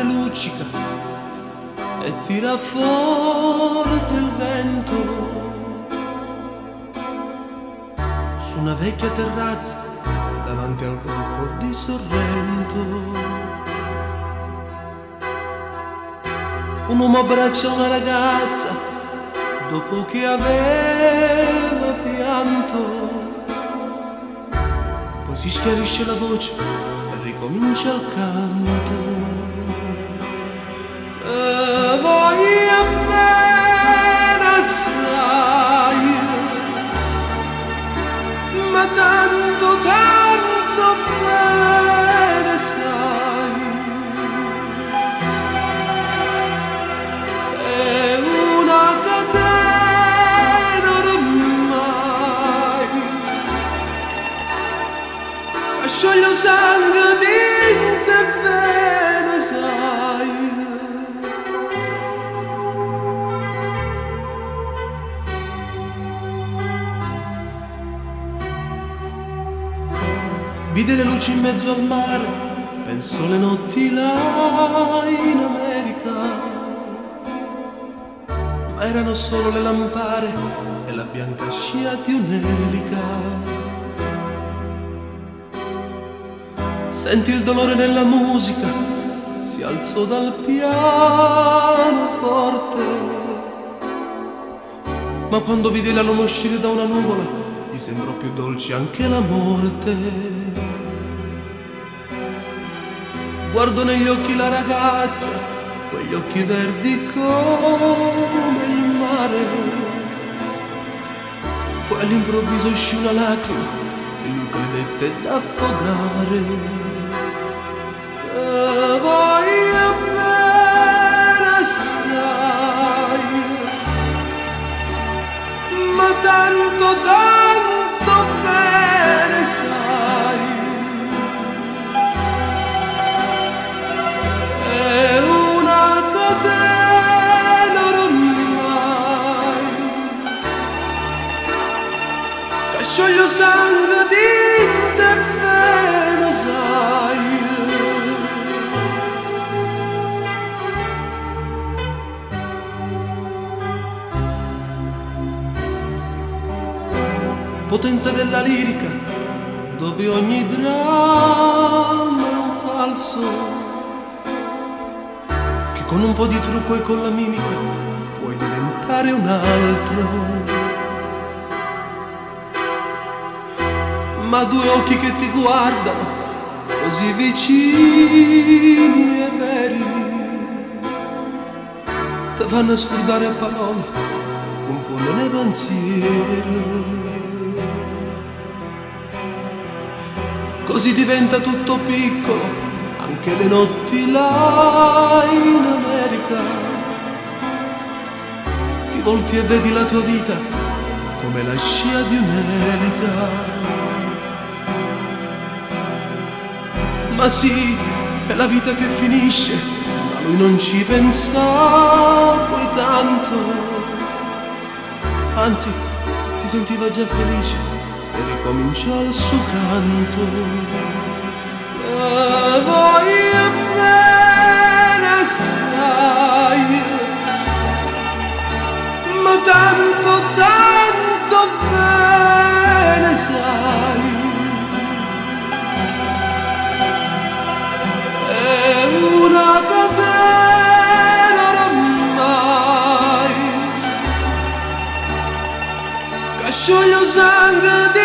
mare luccica e tira forte il vento su una vecchia terrazza davanti al golfo di Sorrento. Un uomo abbraccia una ragazza dopo che aveva pianto, poi si schiarisce la voce e ricomincia il canto. Te voglio bene assai, ma tanto, tanto bene sai. È una catena ormai, scioglie sangue di te bene sai. Vide le luci in mezzo al mare, pensò le notti là in America, ma erano solo le lampare e la bianca scia di un'elica. Sentì il dolore nella musica, si alzò dal pianoforte, ma quando vide la luna uscire da una nuvola, gli sembrò più dolce anche la morte. Guardò negli occhi la ragazza, quegli occhi verdi come il mare, poi all'improvviso uscì una lacrima e lui credette d'affogare. Te voglio bene assai, ma tanto, tanto bene sai. È una catena ormai, che scioglie sangue di te bene sai. Potenza della lirica, dove ogni dramma è un falso, che con un po' di trucco e con la mimica puoi diventare un altro. Ma due occhi che ti guardano, così vicini e veri, ti fanno scordare a parole, confondono i pensieri. Così diventa tutto piccolo, anche le notti là in America. Ti volti e vedi la tua vita come la scia di un'elica. Ma sì, è la vita che finisce, ma lui non ci pensa poi tanto. Anzi, si sentiva già felice e ricominciò il suo canto. Te voglio bene assai, ma tanto, tanto bene sai. È una catena ormai, che scioglie sangue di